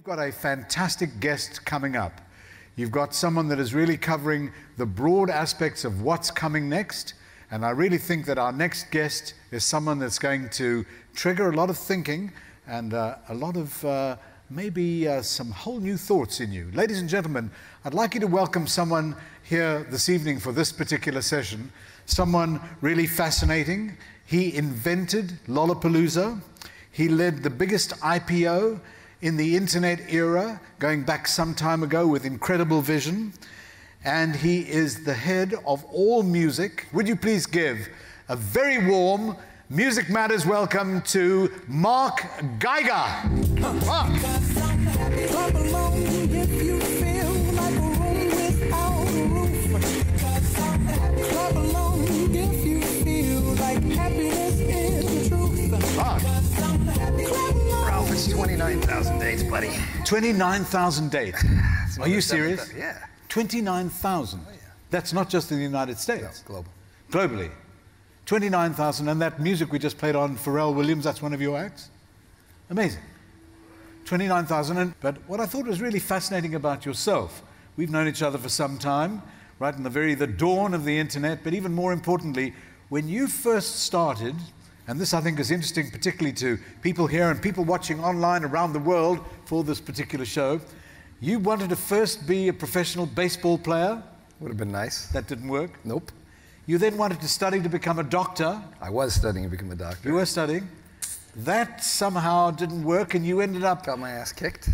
got a fantastic guest coming up. You've got someone that is really covering the broad aspects of what's coming next, and I really think that our next guest is someone that's going to trigger a lot of thinking and a lot of maybe some whole new thoughts in you. Ladies and gentlemen, I'd like you to welcome someone here this evening for this particular session, someone really fascinating. He invented Lollapalooza. He led the biggest IPO in the internet era, going back some time ago with incredible vision. And he is the head of all music. Would you please give a very warm Music Matters welcome to Marc Geiger. Marc. It's 29,000 dates, buddy. 29,000 dates. Are you serious? Yeah. 29,000. Oh, yeah. That's not just in the United States. No, global. Globally. 29,000, and that music we just played on Farrell Williams, that's one of your acts? Amazing. 29,000. But what I thought was really fascinating about yourself, we've known each other for some time, right in the dawn of the internet, but even more importantly, when you first started, and this I think is interesting particularly to people here and people watching online around the world for this particular show, you wanted to first be a professional baseball player. Would have been nice. That didn't work? Nope. You then wanted to study to become a doctor. I was studying to become a doctor. You were studying. That somehow didn't work, and you ended up... Got my ass kicked.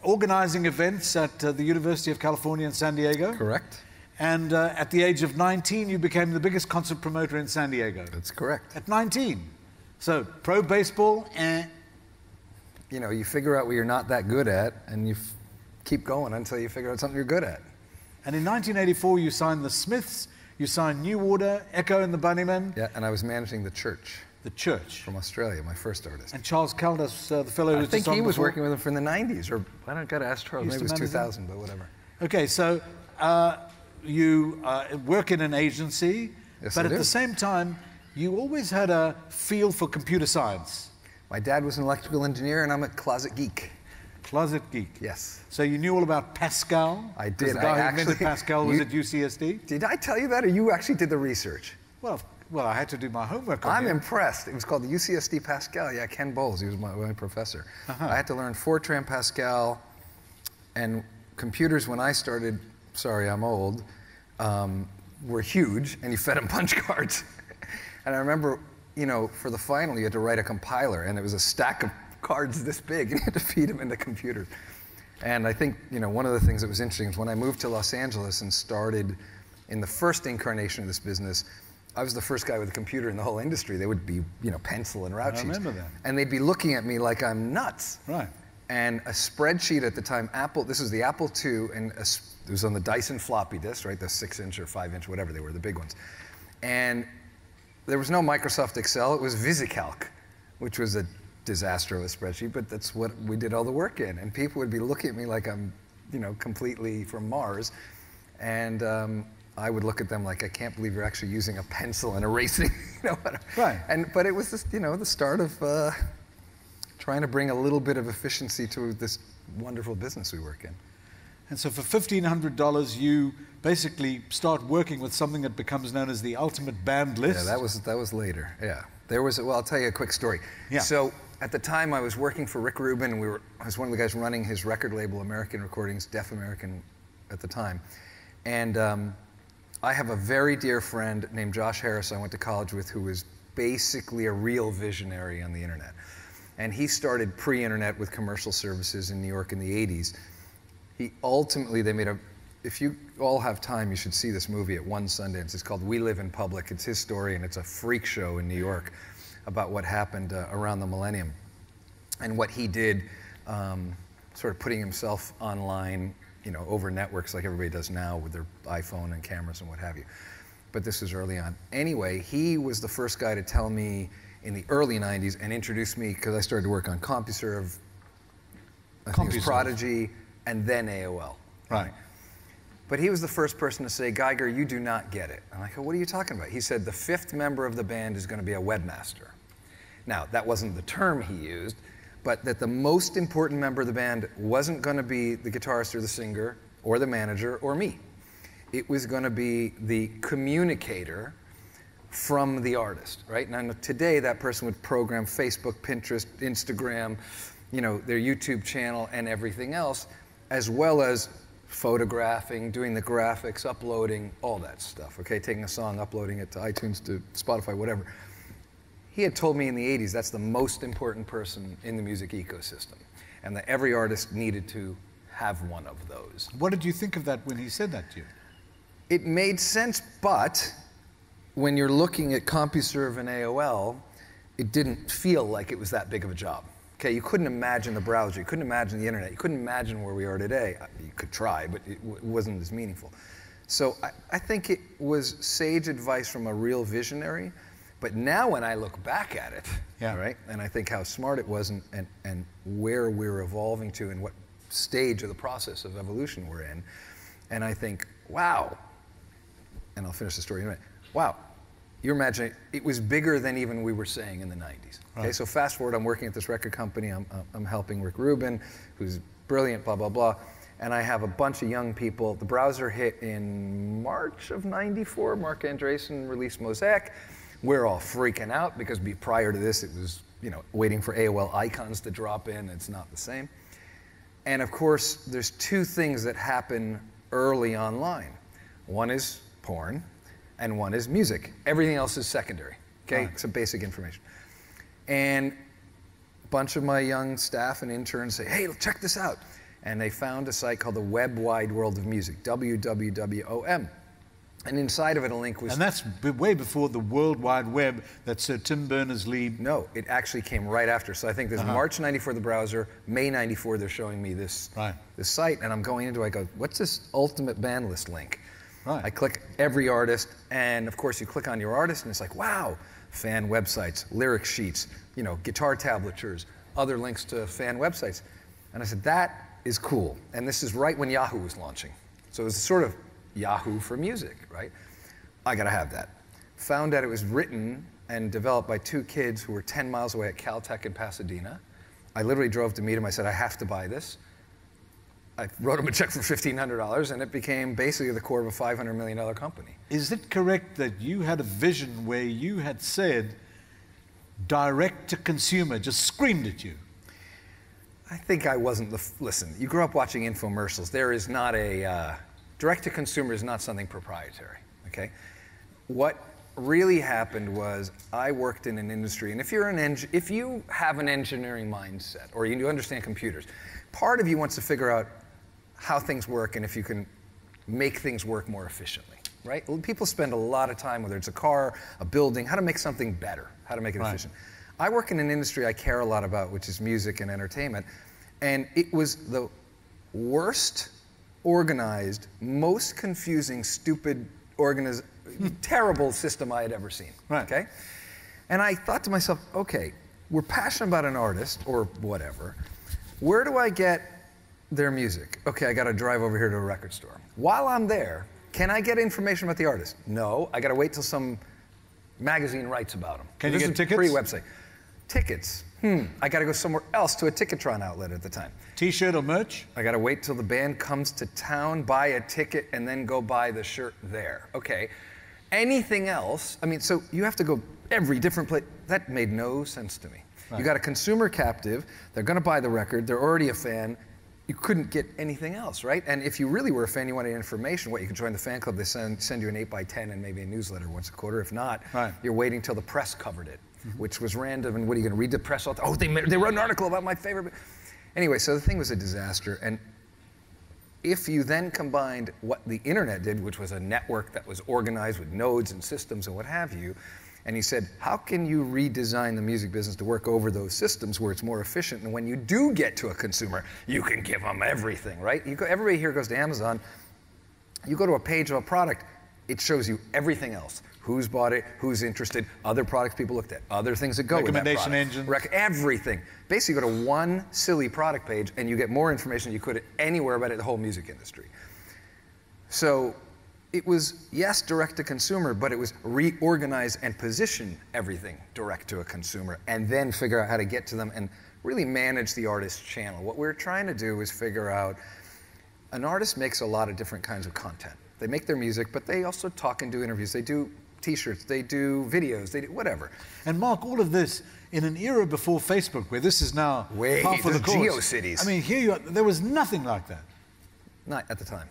Organizing events at the University of California in San Diego. Correct. And at the age of 19, you became the biggest concert promoter in San Diego. That's correct. At 19. So, pro baseball, You know, you figure out what you're not that good at, and you keep going until you figure out something you're good at. And in 1984, you signed the Smiths, you signed New Order, Echo and the Bunnymen. Yeah, and I was managing the Church. The Church. From Australia, my first artist. And Charles Caldas, the fellow who was I think he was before. working with him from the 90s, or I don't got to ask Charles, maybe it was 2000, but whatever. Okay, so you work in an agency, Yes, but I at do. the same time, you always had a feel for computer science. My dad was an electrical engineer, and I'm a closet geek. Closet geek. Yes. So you knew all about Pascal? I did. The guy who invented Pascal was at UCSD? Did I tell you that, or you actually did the research? Well, I had to do my homework on I'm it. impressed. It was called the UCSD Pascal. Yeah, Ken Bowles, he was my professor. I had to learn Fortran Pascal, and computers when I started, sorry, I'm old, were huge, and you fed them punch cards. And I remember, you know, for the final, you had to write a compiler, and it was a stack of cards this big, and you had to feed them into computers. And I think, you know, one of the things that was interesting is when I moved to Los Angeles and started in the first incarnation of this business, I was the first guy with a computer in the whole industry. They would be, you know, pencil and route sheets. I remember that. And they'd be looking at me like I'm nuts. Right. And a spreadsheet at the time, this was the Apple II, and it was on the Dyson floppy disk, right? The 6-inch or 5-inch, whatever they were, the big ones. And there was no Microsoft Excel, it was VisiCalc, which was a disaster of a spreadsheet, but that's what we did all the work in. And people would be looking at me like I'm, you know, completely from Mars. And I would look at them like, I can't believe you're actually using a pencil and erasing, you know. Right. But it was just, you know, the start of trying to bring a little bit of efficiency to this wonderful business we work in. And so for $1,500, you basically start working with something that becomes known as the ultimate band list. Yeah, that was later. Yeah, there was. Well, I'll tell you a quick story. Yeah. So at the time, I was working for Rick Rubin, and I was one of the guys running his record label, American Recordings, Deaf American, at the time. And I have a very dear friend named Josh Harris I went to college with, who was basically a real visionary on the internet. And he started pre-internet with commercial services in New York in the 80s. They made if you all have time, you should see this movie at one Sundance. It's called We Live in Public. It's his story, and it's a freak show in New York about what happened around the millennium. And what he did, sort of putting himself online, you know, over networks like everybody does now with their iPhone and cameras and what have you. But this was early on. Anyway, he was the first guy to tell me in the early 90s and introduced me, because I started to work on CompuServe, I think it was Prodigy, and then AOL. Right. But he was the first person to say, Geiger, you do not get it. And I go, what are you talking about? He said, the 5th member of the band is going to be a webmaster. Now, that wasn't the term he used, but that the most important member of the band wasn't going to be the guitarist or the singer or the manager or me. It was going to be the communicator from the artist, right? Now today that person would program Facebook, Pinterest, Instagram, you know, their YouTube channel and everything else, as well as photographing, doing the graphics, uploading, all that stuff, okay? Taking a song, uploading it to iTunes, to Spotify, whatever. He had told me in the 80s that's the most important person in the music ecosystem, and that every artist needed to have one of those. What did you think of that when he said that to you? It made sense, but when you're looking at CompuServe and AOL, it didn't feel like it was that big of a job. Okay, you couldn't imagine the browser, you couldn't imagine the internet, you couldn't imagine where we are today. You could try, but it wasn't as meaningful. So I think it was sage advice from a real visionary, but now when I look back at it, right, and I think how smart it was and where we're evolving to and what stage of the process of evolution we're in, and I think, wow, and I'll finish the story in a minute, wow, you're imagining, it was bigger than even we were saying in the 90s. Okay, so fast forward, I'm working at this record company, I'm helping Rick Rubin, who's brilliant, blah, blah, blah, and I have a bunch of young people. The browser hit in March of '94, Mark Andreessen released Mosaic. We're all freaking out because prior to this, it was, you know, waiting for AOL icons to drop in, it's not the same. And of course, there's two things that happen early online. One is porn, and one is music. Everything else is secondary, okay? Some basic information. And a bunch of my young staff and interns say, hey, check this out. And they found a site called the Web Wide World of Music, WWWOM. And inside of it, a link was... And that's way before the World Wide Web that Sir Tim Berners-Lee... No, it actually came right after. So I think there's March '94, the browser, May '94, they're showing me this, this site, and I'm going into it, I go, what's this ultimate band list link? I click every artist, and of course you click on your artist, and it's like, wow, fan websites, lyric sheets, you know, guitar tablatures, other links to fan websites. And I said, that is cool. And this is right when Yahoo was launching. So it was sort of Yahoo for music, right? I gotta have that. Found out it was written and developed by two kids who were 10 miles away at Caltech in Pasadena. I literally drove to meet them. I said, I have to buy this. I wrote them a check for $1,500, and it became basically the core of a $500 million company. Is it correct that you had a vision where you had said direct to consumer, just screamed at you? I think I wasn't listen, you grew up watching infomercials. There is not a, direct to consumer is not something proprietary, okay? What really happened was I worked in an industry, and if you have an engineering mindset, or you understand computers, part of you wants to figure out how things work and if you can make things work more efficiently, right? People spend a lot of time, whether it's a car, a building, how to make something better, how to make it efficient. I work in an industry I care a lot about, which is music and entertainment, and it was the worst organized, most confusing, stupid, terrible system I had ever seen, okay? And I thought to myself, okay, we're passionate about an artist, or whatever, where do I get their music? Okay, I gotta drive over here to a record store. While I'm there, can I get information about the artist? No, I gotta wait till some magazine writes about them. Can you get tickets? Free website. Tickets, I gotta go somewhere else to a Ticketron outlet at the time. T-shirt or merch? I gotta wait till the band comes to town, buy a ticket, and then go buy the shirt there. Okay, anything else, I mean, so you have to go every different place. That made no sense to me. You got a consumer captive, they're gonna buy the record, they're already a fan, you couldn't get anything else, right? And if you really were a fan, you wanted information, you could join the fan club, they send you an 8x10 and maybe a newsletter once a quarter. If not, you're waiting till the press covered it, which was random, and what are you gonna read the press? Oh, they wrote an article about my favorite. Anyway, so the thing was a disaster, and if you then combined what the internet did, which was a network that was organized with nodes and systems and what have you, and he said, how can you redesign the music business to work over those systems where it's more efficient, and when you do get to a consumer, you can give them everything, right? Everybody here goes to Amazon, you go to a page of a product, it shows you everything else. Who's bought it, who's interested, other products people looked at, other things that go with that product. Recommendation engine. Everything. Basically, go to one silly product page and you get more information than you could anywhere about it, the whole music industry. So it was, yes, direct to consumer, but it was reorganize and position everything direct to a consumer and then figure out how to get to them and really manage the artist channel. What we're trying to do is figure out, an artist makes a lot of different kinds of content. They make their music, but they also talk and do interviews. They do T-shirts, they do videos, they do whatever. And Mark, all of this in an era before Facebook, where this is now half of the course. GeoCities. I mean, here you are, there was nothing like that. Not at the time.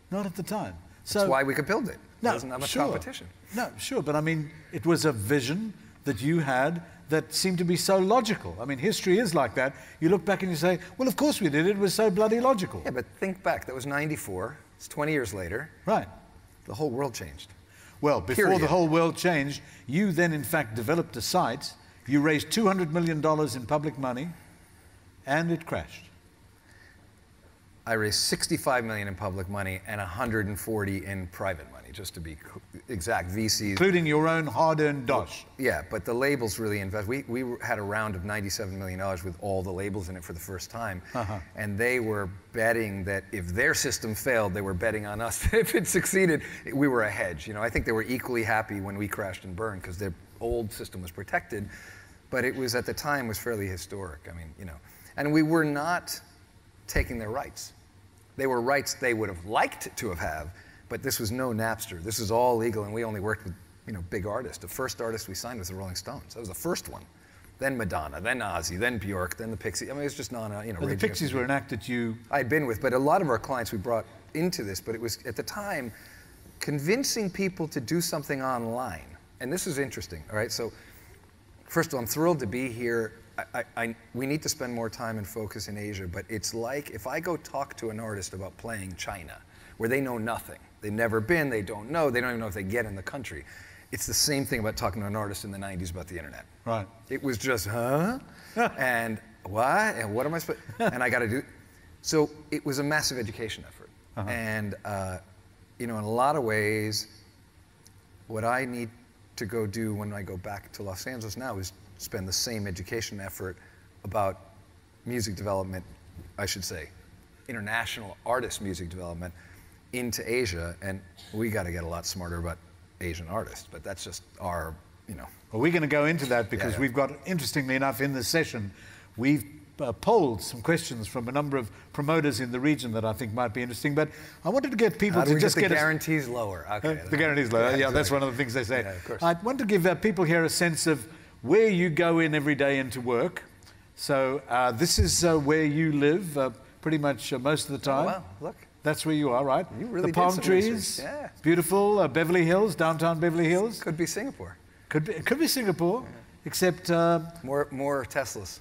Not at the time. That's why we could build it. No, there wasn't that much competition. No, sure, but I mean, it was a vision that you had that seemed to be so logical. I mean, history is like that. You look back and you say, well, of course we did. It was so bloody logical. Yeah, but think back. That was 94. It's 20 years later. Right. The whole world changed. Well, before the whole world changed, you then, in fact, developed a site. You raised $200 million in public money, and it crashed. I raised 65 million in public money and 140 in private money, just to be exact. VCs, including your own hard-earned dosh. Yeah, but the labels really invest. We had a round of $97 million with all the labels in it for the first time, and they were betting that if their system failed, they were betting on us. If it succeeded, we were a hedge. You know, I think they were equally happy when we crashed and burned because their old system was protected, but it was at the time was fairly historic. I mean, you know, and we were not taking their rights. They were rights they would have liked to have, but this was no Napster. This is all legal, and we only worked with, you know, big artists. The first artist we signed was the Rolling Stones. That was the first one. Then Madonna, then Ozzy, then Bjork, then the Pixies. I mean, it was just you know. The Pixies were an act that you... I'd been with, but a lot of our clients we brought into this, but it was, at the time, convincing people to do something online. And this is interesting, all right? So, first of all, I'm thrilled to be here. We need to spend more time and focus in Asia, but it's like if I go talk to an artist about playing China, where they know nothing. They've never been, they don't know, they don't even know if they get in the country. It's the same thing about talking to an artist in the 90s about the internet. Right. It was just, huh? And what? And what am I supposed and I got to do? So it was a massive education effort. And, you know, in a lot of ways, what I need to go do when I go back to Los Angeles now is spend the same education effort about music development, I should say, international artist music development into Asia, and we got to get a lot smarter about Asian artists, but that's just our, you know. Well, we're going to go into that because we've got, interestingly enough, in this session, we've polled some questions from a number of promoters in the region that I think might be interesting, but I wanted to get people to just get the guarantees lower. Okay. The guarantees lower, yeah, that's one of the things they say. Yeah, of course. I want to give people here a sense of where you go in every day into work. So this is where you live pretty much most of the time. Oh, wow, look. That's where you are, right? You really the palm did some trees, research. Yeah. Beautiful Beverly Hills, downtown Beverly Hills. Could be Singapore. It could be Singapore, except... more Teslas.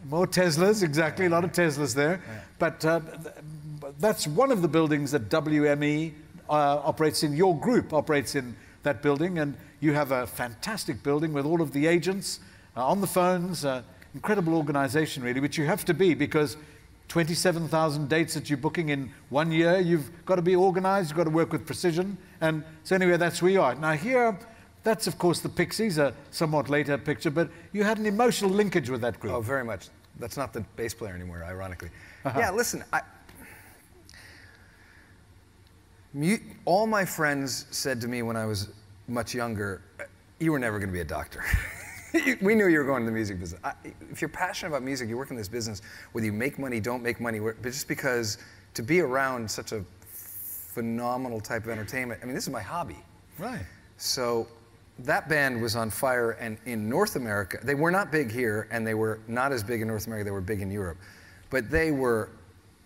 More Teslas, exactly, a lot of Teslas there. Yeah. But that's one of the buildings that WME operates in. Your group operates in that building, and you have a fantastic building with all of the agents on the phones, incredible organization really, which you have to be because 27,000 dates that you're booking in 1 year, you've got to be organized, you've got to work with precision, and so anyway, that's where you are. Now here, that's of course the Pixies, a somewhat later picture, but you had an emotional linkage with that group. Oh, very much. That's not the bass player anymore, ironically. Yeah, listen, all my friends said to me when I was much younger, you were never going to be a doctor. We knew you were going to the music business. If you're passionate about music, you work in this business, whether you make money, don't make money, but just because to be around such a phenomenal type of entertainment, I mean, this is my hobby. Right. So that band was on fire, and in North America, they were not big here, and they were not as big in North America, they were big in Europe, but they were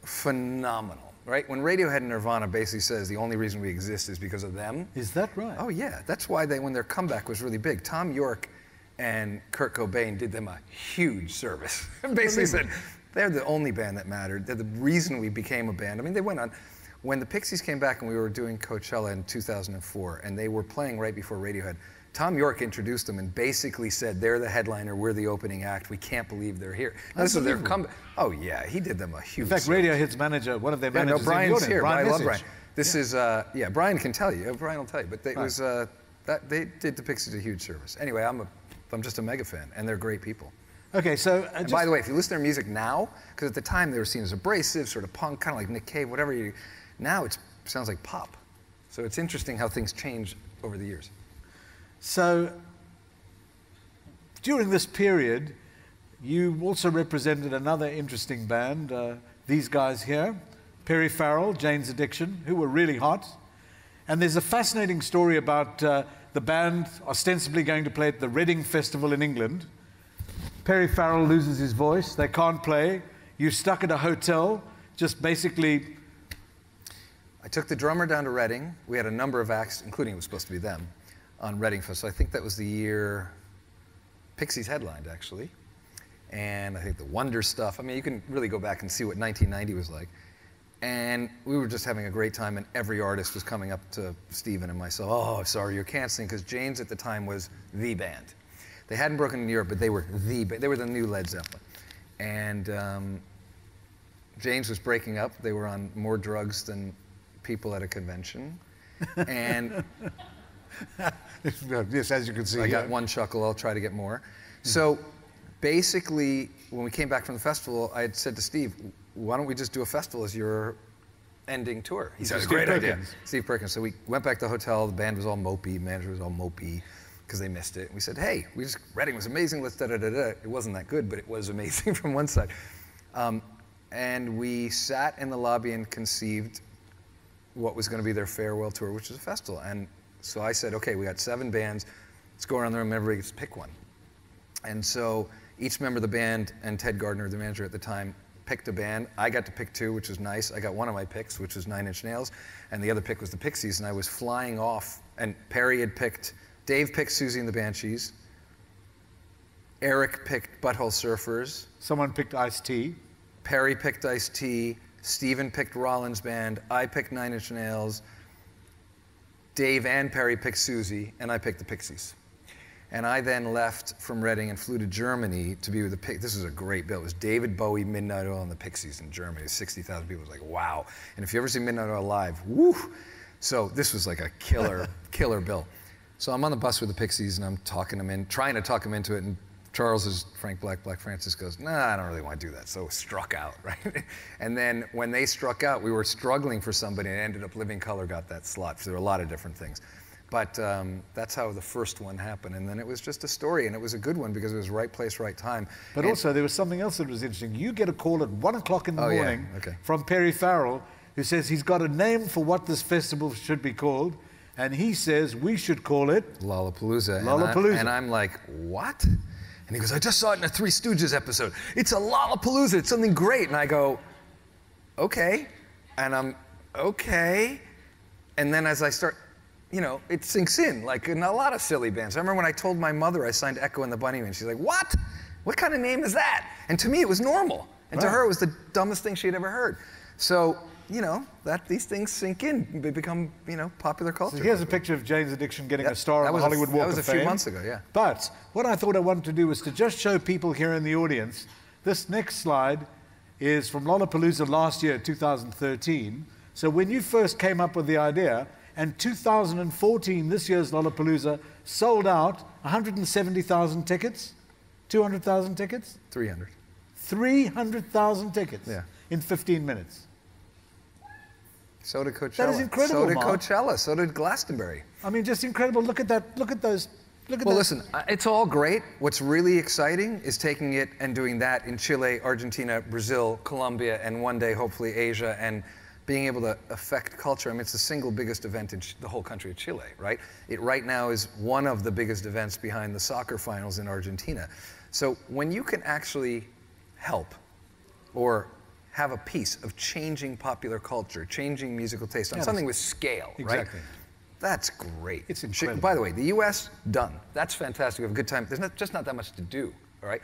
phenomenal, right? When Radiohead and Nirvana basically says the only reason we exist is because of them. Is that right? Oh yeah, that's why when their comeback was really big. Tom York and Kurt Cobain did them a huge service. Basically said, they're the only band that mattered. They're the reason we became a band. I mean, they went on. When the Pixies came back and we were doing Coachella in 2004, and they were playing right before Radiohead, Tom York introduced them and basically said, they're the headliner, we're the opening act, we can't believe they're here. Now, this is their comeback. Oh yeah, he did them a huge service. In fact, Radiohead's manager, one of their managers, no, Brian's here. Brian I love Brian. This is, yeah, Brian can tell you. Brian will tell you. But it was, they did the Pixies a huge service. Anyway, I'm just a mega fan, and they're great people. Okay, so... by the way, if you listen to their music now, because at the time they were seen as abrasive, sort of punk, kind of like Nick Cave, whatever you... Now it sounds like pop. So it's interesting how things change over the years. So, during this period, you also represented another interesting band, these guys here, Perry Farrell, Jane's Addiction, who were really hot. And there's a fascinating story about the band ostensibly going to play at the Reading Festival in England. Perry Farrell loses his voice, they can't play. You're stuck at a hotel, just basically... I took the drummer down to Reading. We had a number of acts, including it was supposed to be them, on Reading Fest. So I think that was the year Pixies headlined, actually. And I think the Wonder stuff. I mean, you can really go back and see what 1990 was like. And we were just having a great time, and every artist was coming up to Stephen and myself, oh, sorry, you're canceling, because Jane's at the time was the band. They hadn't broken into Europe, but they were the new Led Zeppelin. And Jane's was breaking up. They were on more drugs than people at a convention. And yes, as you can see. I got one chuckle, I'll try to get more. So basically, when we came back from the festival, I had said to Steve, why don't we just do a festival as your ending tour? He said, it's a great idea. Steve Perkins. So we went back to the hotel, the band was all mopey, manager was all mopey, because they missed it. We said, hey, Reading was amazing, let's da-da-da-da. It wasn't that good, but it was amazing from one side. And we sat in the lobby and conceived what was going to be their farewell tour, which was a festival. And so I said, okay, we got 7 bands, let's go around the room, everybody gets to pick one. And so each member of the band, and Ted Gardner, the manager at the time, picked a band. I got to pick 2, which was nice. I got one of my picks, which was 9 Inch Nails, and the other pick was the Pixies, and I was flying off, and Dave picked Susie and the Banshees, Eric picked Butthole Surfers. Someone picked Ice-T. Perry picked Ice-T, Stephen picked Rollins Band, I picked 9 Inch Nails, Dave and Perry picked Susie, and I picked the Pixies. And I then left from Reading and flew to Germany to be with the Pixies. This was a great bill. It was David Bowie, Midnight Oil, and the Pixies in Germany. 60,000 people. It was like, wow. And if you ever see Midnight Oil live, woo! So this was like a killer, killer bill. So I'm on the bus with the Pixies, and I'm trying to talk them into it, and Charles is Frank Francis goes, nah, I don't really want to do that. So struck out, right? And then when they struck out, we were struggling for somebody, and ended up Living Colour got that slot. So there were a lot of different things. But that's how the first one happened. And then it was just a story, and it was a good one because it was right place, right time. But also there was something else that was interesting. You get a call at 1 o'clock in the morning from Perry Farrell, who says he's got a name for what this festival should be called, and he says we should call it Lollapalooza. Lollapalooza. And I'm like, what? And he goes, I just saw it in a Three Stooges episode. It's a Lollapalooza, it's something great. And I go, okay. And I'm, okay. And then as I start, it sinks in, like in a lot of silly bands. I remember when I told my mother I signed Echo and the Bunnymen, she's like, what? What kind of name is that? And to me, it was normal. And to her, it was the dumbest thing she had ever heard. So, these things sink in. They become, popular culture. So here's a picture of Jane's Addiction getting a star on the Hollywood Walk of Fame. That was a few months ago, yeah. But what I thought I wanted to do was to just show people here in the audience, this next slide is from Lollapalooza last year, 2013. So when you first came up with the idea, and 2014, this year's Lollapalooza, sold out 170,000 tickets, 200,000 tickets? 300. 300,000 tickets in 15 minutes. So did Coachella. That is incredible, So did Mark. Coachella. So did Glastonbury. I mean, just incredible. Look at that. Look at those. Well, listen, it's all great. What's really exciting is taking it and doing that in Chile, Argentina, Brazil, Colombia, and one day, hopefully, Asia, and being able to affect culture. I mean, it's the single biggest event in the whole country of Chile, right? It right now is one of the biggest events behind the soccer finals in Argentina. So when you can actually help or have a piece of changing popular culture, changing musical taste on something with scale, right? That's great. It's incredible. By the way, the US, done. That's fantastic. We have a good time. There's just not that much to do, all right?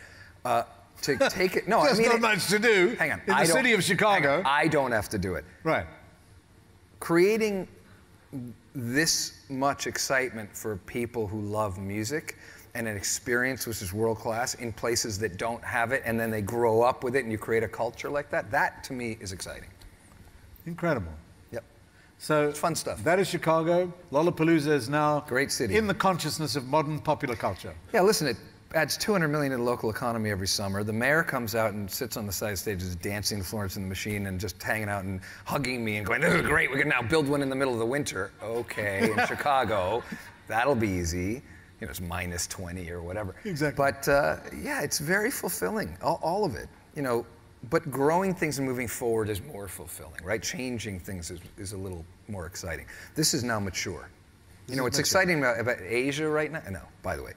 To take it, no, There's not much to do. Hang on. In the city of Chicago. I don't have to do it. Right. Creating this much excitement for people who love music and an experience which is world class in places that don't have it, and then they grow up with it and you create a culture like that, that to me is exciting. Incredible. Yep. So it's fun stuff. That is Chicago. Lollapalooza is now great city in the consciousness of modern popular culture. Yeah, listen, it adds $200 million to the local economy every summer. The mayor comes out and sits on the side of the stage, just dancing Florence and the Machine and just hanging out and hugging me and going, this is great, we can now build one in the middle of the winter. Okay, in Chicago, that'll be easy. it's minus 20 or whatever. Exactly. But yeah, it's very fulfilling, all of it. But growing things and moving forward is more fulfilling, right? Changing things is a little more exciting. This is now mature. What's exciting about Asia right now, no, by the way,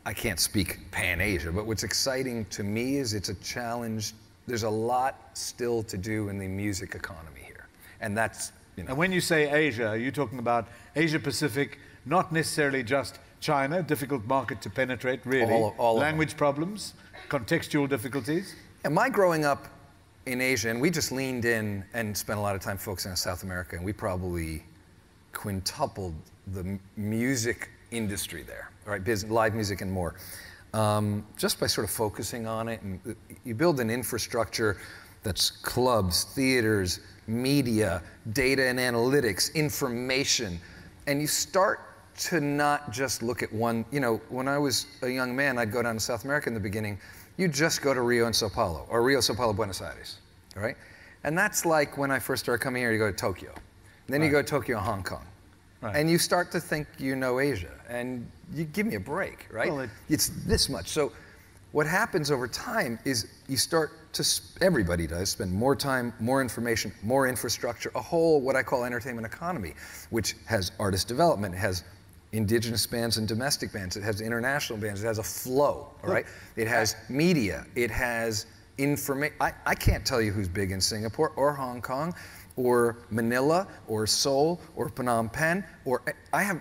I can't speak pan-Asia, but what's exciting to me is it's a challenge. There's a lot still to do in the music economy here. And that's, And when you say Asia, are you talking about Asia Pacific, not necessarily just China, difficult market to penetrate, really? All language problems, contextual difficulties? And my growing up in Asia, and we just leaned in and spent a lot of time focusing on South America, and we probably quintupled the music industry there, right? Live music and more. Just by sort of focusing on it, and you build an infrastructure that's clubs, theaters, media, data and analytics, information, and you start to not just look at one. When I was a young man, I'd go down to South America in the beginning. You just go to Rio and Sao Paulo, or Rio, Sao Paulo, Buenos Aires, right? And that's like when I first started coming here, you go to Tokyo. And then you go to Tokyo and Hong Kong. Right. And you start to think you know Asia, and you give me a break, right? Well, it's this much. So what happens over time is you start to, everybody does, spend more time, more information, more infrastructure, a whole what I call entertainment economy, which has artist development, has indigenous bands and domestic bands, it has international bands, it has a flow, all right? It has media, it has information. I can't tell you who's big in Singapore or Hong Kong, or Manila, or Seoul, or Phnom Penh, or I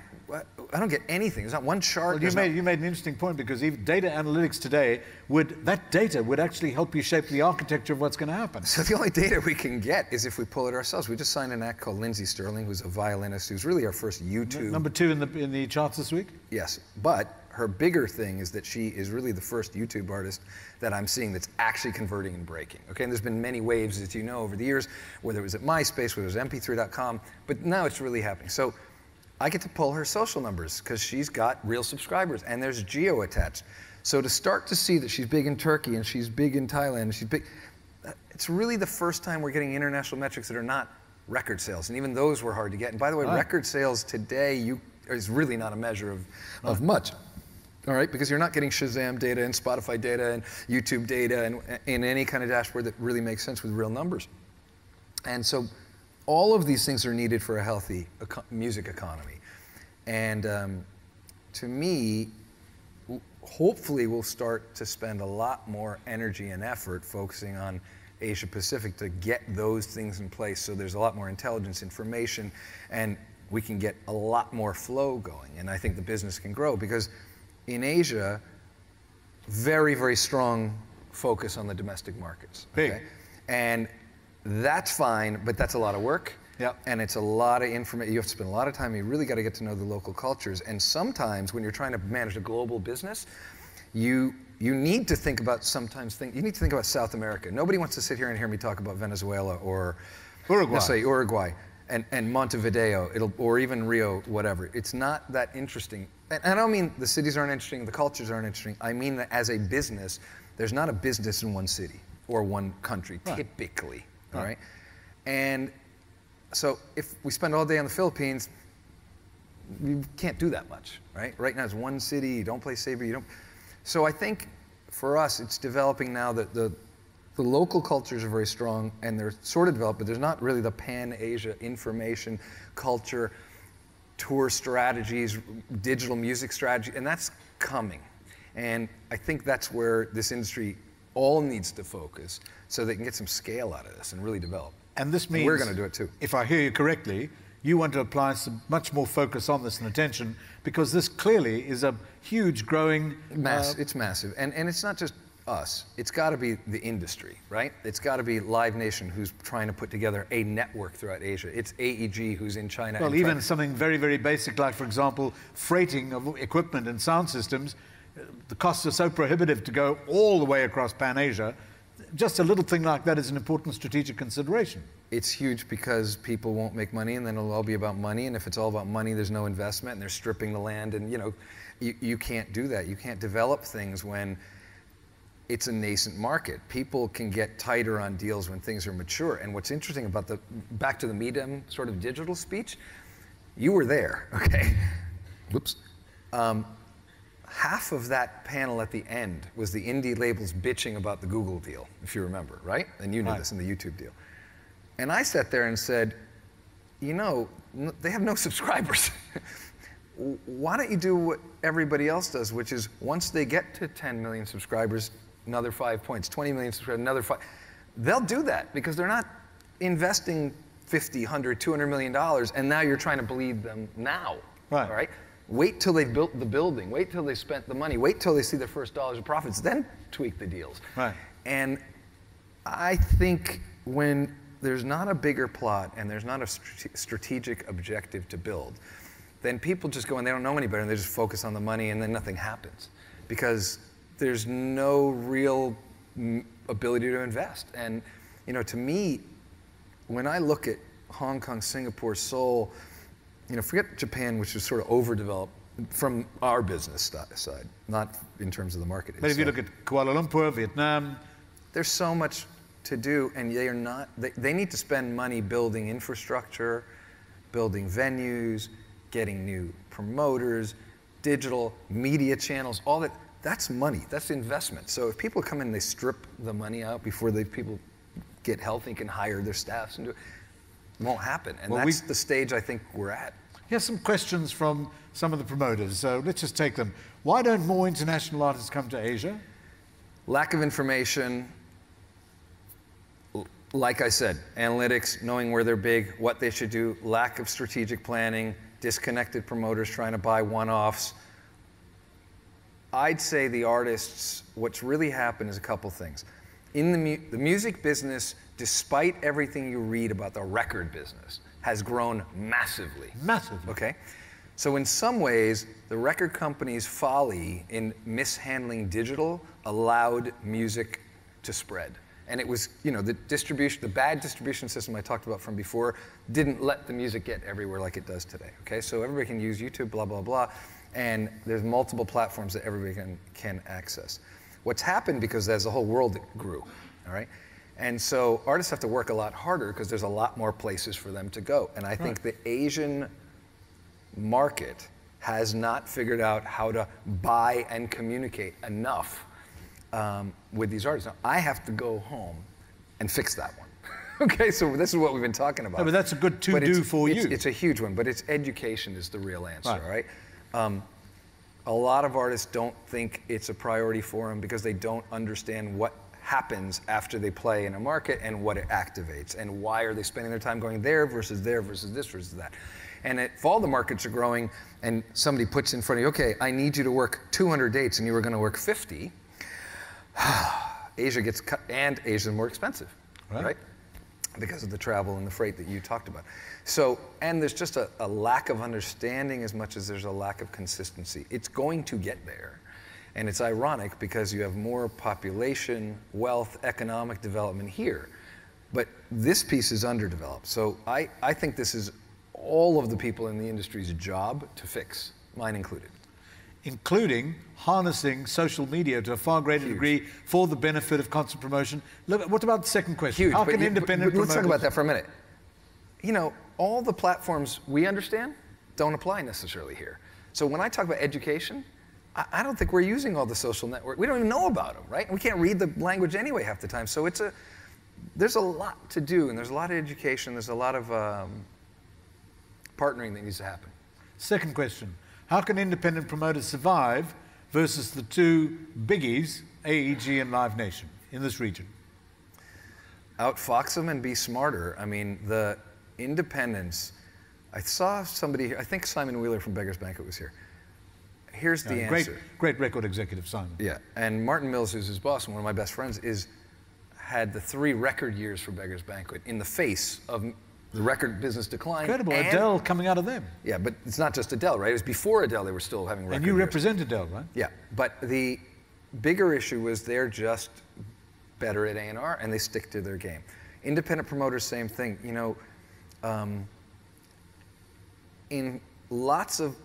don't get anything. There's not one chart. Well, you made an interesting point, because even data analytics today, that data would actually help you shape the architecture of what's going to happen. So the only data we can get is if we pull it ourselves. We just signed an act called Lindsay Sterling, who's a violinist, who's really our first YouTube. Number 2 in the charts this week? Yes, but her bigger thing is that she is really the first YouTube artist that I'm seeing that's actually converting and breaking. Okay, and there's been many waves, as you know, over the years, whether it was at MySpace, whether it was mp3.com, but now it's really happening. So I get to pull her social numbers because she's got real subscribers, and there's geo attached. So to start to see that she's big in Turkey and she's big in Thailand and she's big, it's really the first time we're getting international metrics that are not record sales, and even those were hard to get. And by the way, record sales today is really not a measure of much. All right, because you're not getting Shazam data and Spotify data and YouTube data and in any kind of dashboard that really makes sense with real numbers. And so all of these things are needed for a healthy music economy. And to me, hopefully we'll start to spend a lot more energy and effort focusing on Asia Pacific to get those things in place, so there's a lot more intelligence, information, and we can get a lot more flow going. And I think the business can grow, because in Asia, very, very strong focus on the domestic markets. Okay? Big. And that's fine, but that's a lot of work. Yep. And it's a lot of information. You have to spend a lot of time. You really got to get to know the local cultures. And sometimes when you're trying to manage a global business, you need to think about you need to think about South America. Nobody wants to sit here and hear me talk about Venezuela or Uruguay. Let's say Uruguay and Montevideo, or even Rio, whatever. It's not that interesting. And I don't mean the cities aren't interesting, the cultures aren't interesting. I mean that as a business, there's not a business in one city or one country, typically, all right? And so if we spend all day on the Philippines, you can't do that much, right? Right now it's one city, you don't play saber, you don't. So I think for us, it's developing now that the local cultures are very strong, and they're sort of developed, but there's not really the pan-Asia information, culture, tour strategies, digital music strategy, and that's coming. And I think that's where this industry all needs to focus so they can get some scale out of this and really develop. And this means, we're going to do it too. If I hear you correctly, you want to apply some much more focus on this and attention, because this clearly is a huge growing... It's massive. And it's not just us. It's got to be the industry, right? It's got to be Live Nation, who's trying to put together a network throughout Asia. It's AEG, who's in China. Well, even something very, very basic, like, for example, freighting of equipment and sound systems. The costs are so prohibitive to go all the way across Pan-Asia. Just a little thing like that is an important strategic consideration. It's huge, because people won't make money, and then it'll all be about money. And if it's all about money, there's no investment, and they're stripping the land. And you can't do that. You can't develop things when it's a nascent market. People can get tighter on deals when things are mature. And what's interesting about back to the medium sort of digital speech, you were there, okay? Whoops. half of that panel at the end was the indie labels bitching about the Google deal, if you remember, right? And you knew this in the YouTube deal. And I sat there and said, you know, they have no subscribers. Why don't you do what everybody else does, which is once they get to 10 million subscribers, another 5 points, 20 million subscribers, another 5. They'll do that because they're not investing 50, 100, 200 million dollars, and now you're trying to bleed them now. Right. All right? Wait till they've built the building. Wait till they spent the money. Wait till they see their first dollars of profits. Then tweak the deals. Right. And I think when there's not a bigger plot and there's not a strategic objective to build, then people just go and they don't know any better and they just focus on the money and then nothing happens because there's no real ability to invest. And you know, to me, when I look at Hong Kong, Singapore, Seoul, you know, forget Japan, which is sort of overdeveloped from our business side, not in terms of the market. But if you look at Kuala Lumpur, Vietnam, there's so much to do, and they are not. They need to spend money building infrastructure, building venues, getting new promoters, digital media channels, all that. That's money. That's investment. So if people come in and they strip the money out before people get healthy and can hire their staffs and do it, it won't happen. And that's the stage I think we're at. Here's some questions from some of the promoters. So let's just take them. Why don't more international artists come to Asia? Lack of information. Like I said, analytics, knowing where they're big, what they should do, lack of strategic planning, disconnected promoters trying to buy one-offs. I'd say the artists, what's really happened is a couple things. In the music business, despite everything you read about the record business, has grown massively. Massively. Okay? So in some ways, the record company's folly in mishandling digital allowed music to spread. And it was, you know, the bad distribution system I talked about from before didn't let the music get everywhere like it does today. Okay? So everybody can use YouTube, blah, blah, blah. And there's multiple platforms that everybody can access. What's happened, because as the whole world grew, all right? And so artists have to work a lot harder because there's a lot more places for them to go. And I think the Asian market has not figured out how to buy and communicate enough with these artists. Now, I have to go home and fix that one. Okay, so this is what we've been talking about. No, but that's a good to-do for you. It's a huge one, but it's education is the real answer, all right? A lot of artists don't think it's a priority for them because they don't understand what happens after they play in a market and what it activates and why are they spending their time going there versus this versus that. And if all the markets are growing and somebody puts in front of you, okay, I need you to work 200 dates and you were going to work 50, Asia gets cut, and Asia's more expensive, right? Because of the travel and the freight that you talked about. So, and there's just a lack of understanding as much as there's a lack of consistency. It's going to get there. And it's ironic because you have more population, wealth, economic development here. But this piece is underdeveloped. So I think this is all of the people in the industry's job to fix, mine included. Including harnessing social media to a far greater degree for the benefit of concert promotion. Look, what about the second question? Huge. How can independent promoters... Let's talk about that for a minute. You know, all the platforms we understand don't apply necessarily here. So when I talk about education, I don't think we're using all the social network. We don't even know about them, right? And we can't read the language anyway half the time. So there's a lot to do, and there's a lot of education, there's a lot of partnering that needs to happen. Second question. How can independent promoters survive versus the two biggies, AEG and Live Nation, in this region? Outfox them and be smarter. I mean, the independents, I saw somebody, I think Simon Wheeler from Beggar's Banquet was here. Here's the answer. Great record executive, Simon. Yeah, and Martin Mills, who's his boss and one of my best friends, had the 3 record years for Beggar's Banquet in the face of the record business decline. Incredible, Adele coming out of them. Yeah, but it's not just Adele, right? It was before Adele, they were still having record And you years. represent Adele, right? Yeah, but the bigger issue was they're just better at A&R and they stick to their game. Independent promoters, same thing. You know, in lots of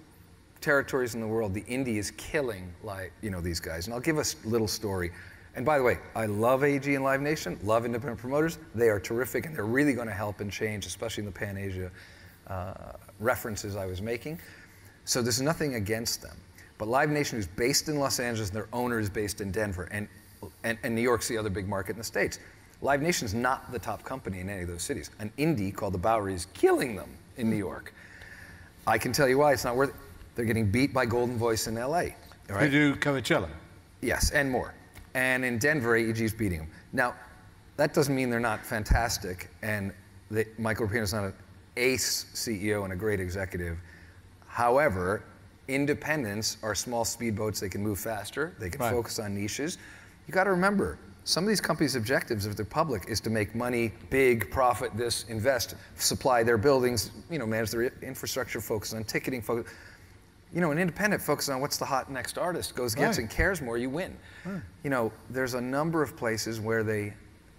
territories in the world, the indie is killing, like, you know, these guys. And I'll give us a little story. And by the way, I love AG and Live Nation, love independent promoters. They are terrific, and they're really going to help and change, especially in the Pan-Asia references I was making. So there's nothing against them. But Live Nation is based in Los Angeles, and their owner is based in Denver, and New York's the other big market in the States. Live Nation's not the top company in any of those cities. An indie called the Bowery is killing them in New York. I can tell you why it's not worth it. They're getting beat by Golden Voice in LA. Right? They do Coachella. Yes, and more. And in Denver, AEG's beating them. Now, that doesn't mean they're not fantastic, and Michael Rapino's not an ace CEO and a great executive. However, independents are small speedboats. They can move faster. They can focus on niches. You got to remember, some of these companies' objectives, if they're public, is to make money, big, profit this, invest, supply their buildings, manage their infrastructure, focus on ticketing, focus. An independent focuses on what's the hot next artist, gets and cares more, you win. There's a number of places where they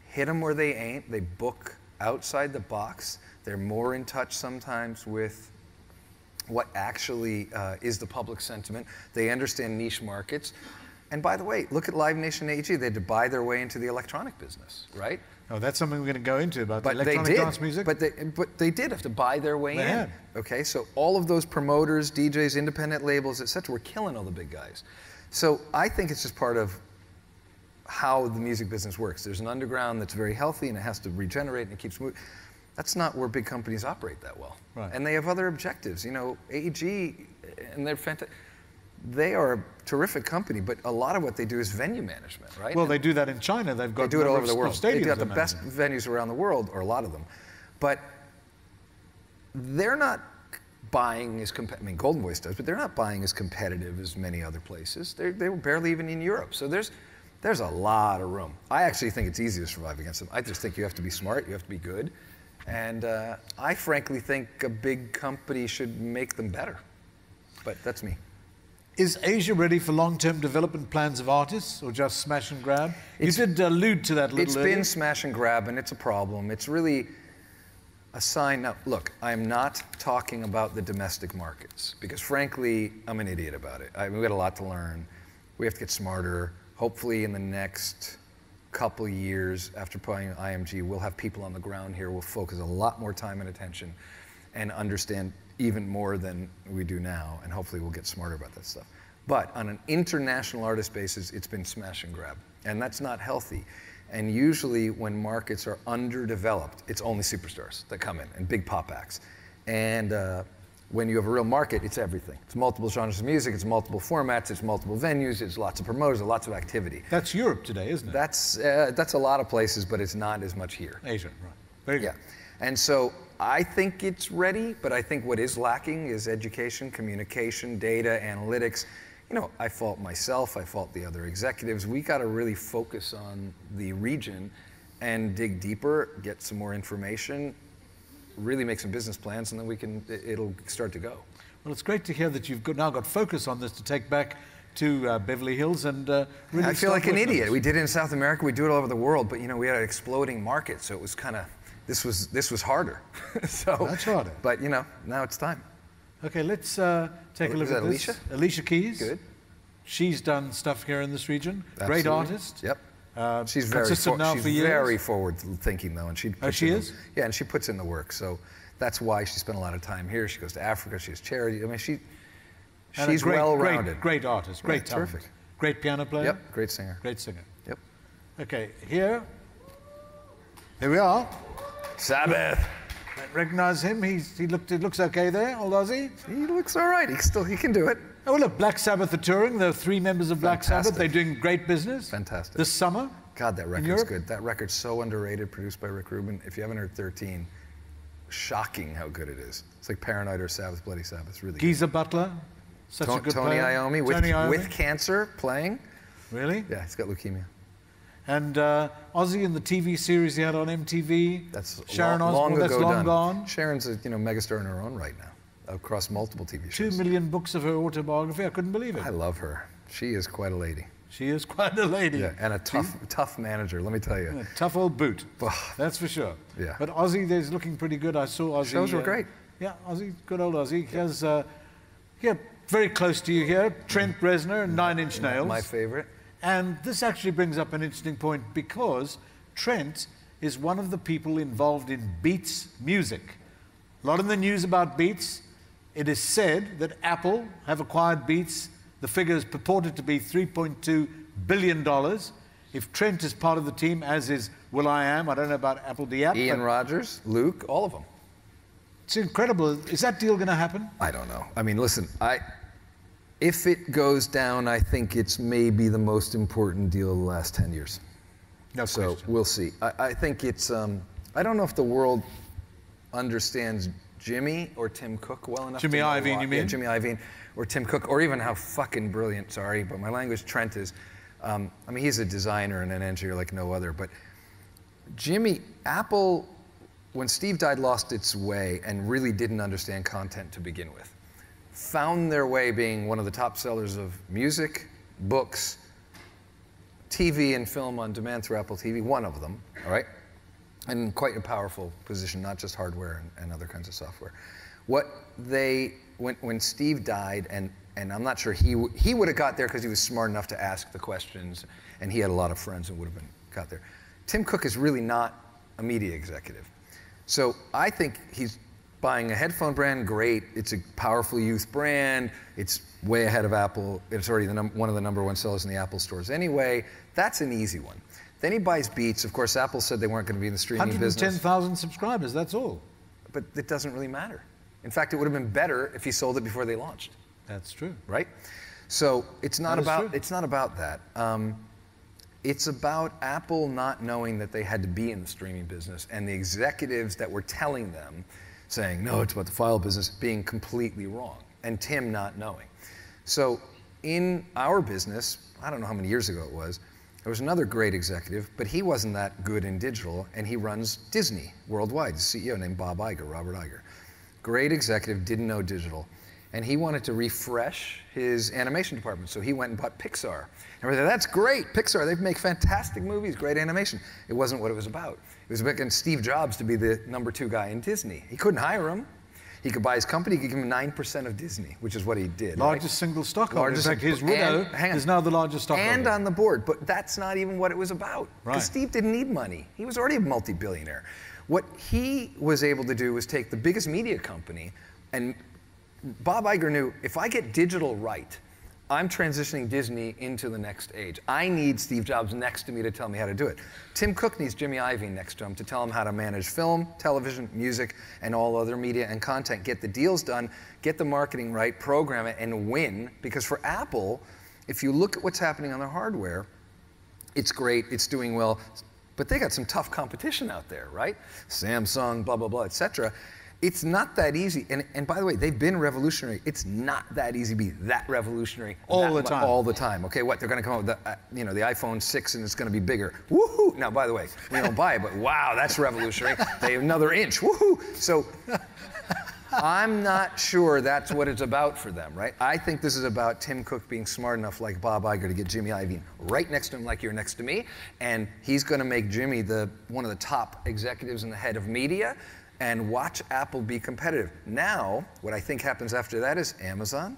hit them where they ain't. They book outside the box. They're more in touch sometimes with what actually is the public sentiment. They understand niche markets. And by the way, look at Live Nation and AEG. They had to buy their way into the electronic business, right? Oh, that's something we're going to go into about the electronic dance music. But they did have to buy their way in. Okay, so all of those promoters, DJs, independent labels, etc., were killing all the big guys. So I think it's just part of how the music business works. There's an underground that's very healthy and it has to regenerate and it keeps moving. That's not where big companies operate that well. Right. And they have other objectives. AEG, and they're fantastic. They are a terrific company, but a lot of what they do is venue management, right? Well, they do that in China. They've got they do it all over the world. They have the best venues around the world, or a lot of them. But they're not buying as Golden Voice does, but they're not buying as competitive as many other places. They were barely even in Europe. So there's a lot of room. I actually think it's easy to survive against them. I just think you have to be smart, you have to be good. And I frankly think a big company should make them better. But that's me. Is Asia ready for long-term development plans of artists, or just smash and grab? You did allude to that a little earlier. It's been smash and grab, and it's a problem. It's really a sign. Now, look, I'm not talking about the domestic markets, because frankly, I'm an idiot about it. We've got a lot to learn. We have to get smarter. Hopefully in the next couple years, after playing IMG, we'll have people on the ground here. We'll focus a lot more time and attention and understand even more than we do now, and hopefully we'll get smarter about that stuff. But on an international artist basis, it's been smash and grab, and that's not healthy. And usually when markets are underdeveloped, it's only superstars that come in, and big pop acts. And when you have a real market, it's everything. It's multiple genres of music, it's multiple formats, it's multiple venues, it's lots of promoters, lots of activity. That's Europe today, isn't it? That's a lot of places, but it's not as much here. Asia, right. Very good. Yeah. And so I think it's ready, but I think what is lacking is education, communication, data, analytics. I fault myself, I fault the other executives. We got to really focus on the region and dig deeper, get some more information, really make some business plans, and then it'll start to go. Well, it's great to hear that you've now got focus on this to take back to Beverly Hills and really I feel like an idiot. We did it in South America, we do it all over the world, but we had an exploding market, so it was kind of, this was harder. So that's harder. But now it's time. Okay, let's take a look at this. Alicia? Alicia Keys. Good. She's done stuff here in this region. Absolutely. Great artist. Yep. She's very forward thinking though, and she puts in the work. So that's why she spent a lot of time here. She goes to Africa. She has charity. She's well-rounded. Great artist. Great talent. Terrific. Great piano player. Yep. Great singer. Great singer. Yep. Okay, here we are. Sabbath. Recognize him? He looks okay there, old Ozzy? He looks all right. He can do it. Oh, look, Black Sabbath are touring. There are 3 members of Black Sabbath. They're doing great business. Fantastic. This summer. God, that record's good. That record's so underrated, produced by Rick Rubin. If you haven't heard 13, shocking how good it is. It's like Paranoid or Sabbath, Bloody Sabbath. It's really Geezer Butler, such a good player. Tony Iommi with cancer playing. Really? Yeah, he's got leukemia. And Ozzy in the TV series he had on MTV. That's Sharon Osbourne, that's long gone. Sharon's a megastar in her own right now, across multiple TV shows. 2 million books of her autobiography. I couldn't believe it. I love her. She is quite a lady. She is quite a lady. Yeah, and a tough manager, let me tell you. A tough old boot. That's for sure. Yeah. But Ozzy is looking pretty good. I saw Ozzy. Shows were great. Yeah, Ozzy, good old Ozzy. He has, very close to you here, Trent Reznor and 9 Inch Nails. My favorite. And this actually brings up an interesting point because Trent is one of the people involved in Beats music. A lot in the news about Beats. It is said that Apple have acquired Beats The figure is purported to be $3.2 billion. If Trent is part of the team, as is will.i.am, I don't know about Apple the app. Ian Rogers, Luke, all of them. It's incredible. Is that deal going to happen? I don't know. I mean, listen, if it goes down, I think it's maybe the most important deal of the last 10 years. No so question. We'll see. I think it's, I don't know if the world understands Jimmy or Tim Cook well enough. Jimmy Iovine, you mean? Yeah, Jimmy Iovine or Tim Cook, or even how fucking brilliant, sorry, but my language, Trent is. I mean, he's a designer and an engineer like no other, but Jimmy, Apple, when Steve died, lost its way and really didn't understand content to begin with. Found their way being one of the top sellers of music, books, TV and film on demand through Apple TV, one of them, all right? And quite a powerful position, not just hardware and other kinds of software. When Steve died, and I'm not sure he would have got there because he was smart enough to ask the questions, and he had a lot of friends and would have got there. Tim Cook is really not a media executive. So I think he's buying a headphone brand, great. It's a powerful youth brand. It's way ahead of Apple. It's already one of the #1 sellers in the Apple stores anyway. That's an easy one. Then he buys Beats. Of course, Apple said they weren't going to be in the streaming business. 110,000 subscribers, that's all. But it doesn't really matter. In fact, it would have been better if he sold it before they launched. That's true. Right? So it's not about that. It's about Apple not knowing that they had to be in the streaming business, and the executives that were telling them, saying, no, it's about the file business, being completely wrong, and Tim not knowing. So in our business, I don't know how many years ago it was, there was another great executive, but he wasn't that good in digital, and he runs Disney worldwide. He's a CEO named Bob Iger, Robert Iger. Great executive, didn't know digital. And he wanted to refresh his animation department, so he went and bought Pixar. And we said, that's great, Pixar, they make fantastic movies, great animation. It wasn't what it was about. It was about getting Steve Jobs to be the #2 guy in Disney. He couldn't hire him. He could buy his company, he could give him 9% of Disney, which is what he did. Largest single stockholder. In fact, his widow is now the largest stockholder. And on the board, but that's not even what it was about. Right. Because Steve didn't need money. He was already a multi-billionaire. What he was able to do was take the biggest media company, and Bob Iger knew, if I get digital right, I'm transitioning Disney into the next age. I need Steve Jobs next to me to tell me how to do it. Tim Cook needs Jimmy Iovine next to him to tell him how to manage film, television, music, and all other media and content. Get the deals done, get the marketing right, program it, and win. Because for Apple, if you look at what's happening on their hardware, it's great, it's doing well, but they got some tough competition out there, right? Samsung, blah, blah, blah, et cetera. It's not that easy. And by the way, they've been revolutionary. It's not that easy to be that revolutionary all the time. All the time. Okay, what? They're going to come up with the, the iPhone 6 and it's going to be bigger. Woohoo! Now, by the way, we don't buy it, but wow, that's revolutionary. They have another inch. Woohoo! So I'm not sure that's what it's about for them, right? I think this is about Tim Cook being smart enough, like Bob Iger, to get Jimmy Iovine right next to him, like you're next to me, and he's going to make Jimmy one of the top executives and the head of media, and watch Apple be competitive. Now, what I think happens after that is Amazon,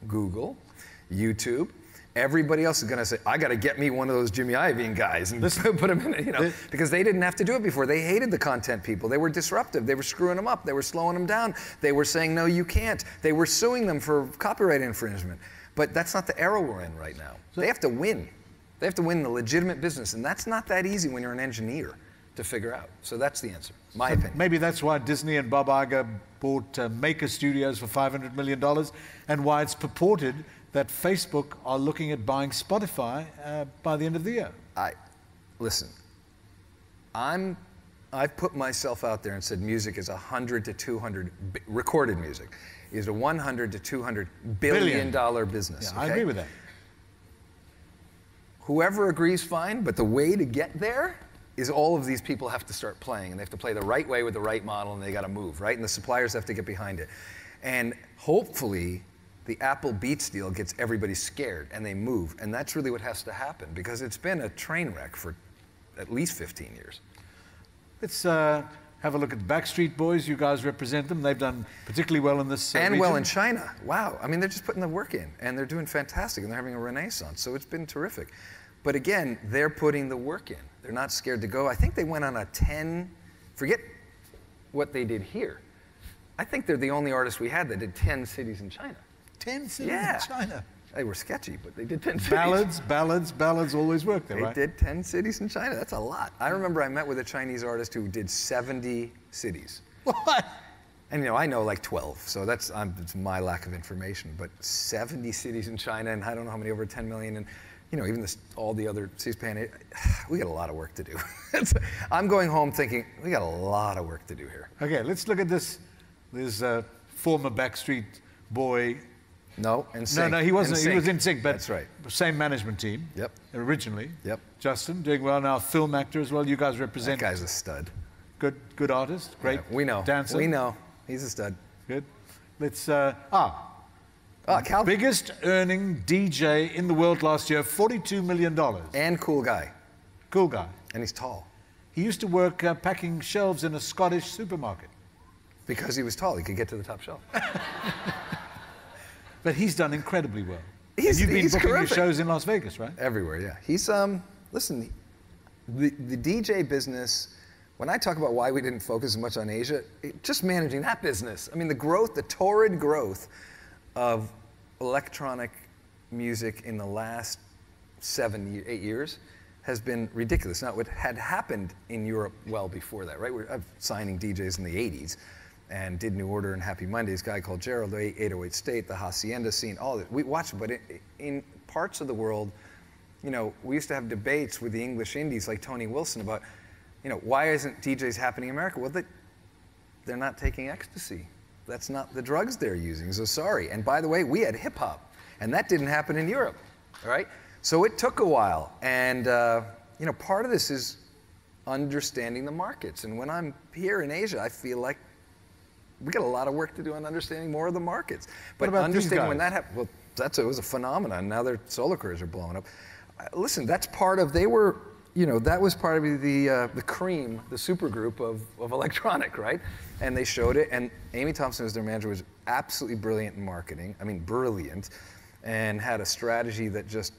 Google, YouTube. Everybody else is going to say, I got to get me one of those Jimmy Iovine guys and put them in, because they didn't have to do it before. They hated the content people. They were disruptive. They were screwing them up. They were slowing them down. They were saying, no, you can't. They were suing them for copyright infringement. But that's not the era we're in right now. They have to win. They have to win the legitimate business, and that's not that easy when you're an engineer to figure out. So that's the answer, my opinion. Maybe that's why Disney and Bob Iger bought Maker Studios for $500 million, and why it's purported that Facebook are looking at buying Spotify by the end of the year. Listen, I've put myself out there and said music is 100 to 200, recorded music, is a 100 to 200 billion dollar business. Yeah, okay? I agree with that. Whoever agrees, fine, but the way to get there is all of these people have to start playing, and they have to play the right way with the right model, and they got to move, right? And the suppliers have to get behind it. And hopefully, the Apple Beats deal gets everybody scared, and they move. And that's really what has to happen, because it's been a train wreck for at least 15 years. Let's have a look at the Backstreet Boys. You guys represent them. They've done particularly well in this And region. well in China. Wow. I mean, they're just putting the work in, and they're doing fantastic, and they're having a renaissance. So it's been terrific. But again, they're putting the work in. They're not scared to go. I think they went on a 10, forget what they did here. I think they're the only artist we had that did 10 cities in China. 10 cities Yeah. in China. They were sketchy, but they did 10 cities. Ballads always work there, right? They did 10 cities in China. That's a lot. I remember I met with a Chinese artist who did 70 cities. What? And I know like 12, so it's my lack of information. But 70 cities in China, and I don't know how many, over 10 million, and even all the other C-SPAN. We got a lot of work to do. I'm going home thinking we got a lot of work to do here. Okay, let's look at this. There's a former Backstreet Boy. No, NSYNC. No, he wasn't. He was in sync, but that's right. Same management team. Yep. Originally. Yep. Justin doing well now, film actor as well. You guys represent. That guy's a stud. Good artist. Great. Yeah, we know. Dancer. We know. He's a stud. Good. Let's. Calvin. Biggest earning DJ in the world last year, $42 million. And cool guy. Cool guy. And he's tall. He used to work packing shelves in a Scottish supermarket. Because he was tall, he could get to the top shelf. But he's done incredibly well. You've been booking terrific. your shows in Las Vegas, right? Everywhere, yeah. He's listen, the DJ business. When I talk about why we didn't focus as much on Asia, just managing that business. I mean, the torrid growth of electronic music in the last 7, 8 years has been ridiculous. Now, what had happened in Europe well before that, right? I'm signing DJs in the 80s and did New Order and Happy Mondays, a guy called Gerald, 808 State, the Hacienda scene, all that. We watched it, but in parts of the world, we used to have debates with the English indies like Tony Wilson about, why isn't DJs happening in America? Well, they're not taking ecstasy. That's not the drugs they're using, so sorry. And by the way, we had hip hop, and that didn't happen in Europe, all right? So it took a while, and part of this is understanding the markets. And when I'm here in Asia, I feel like we got a lot of work to do on understanding more of the markets. But what about understanding these when that happened, well, it was a phenomenon. Now their solo careers are blowing up. Listen, that's part of, that was part of the cream, the supergroup of electronic, right? And they showed it, and Amy Thompson, as their manager, was absolutely brilliant in marketing. I mean, brilliant, and had a strategy that just,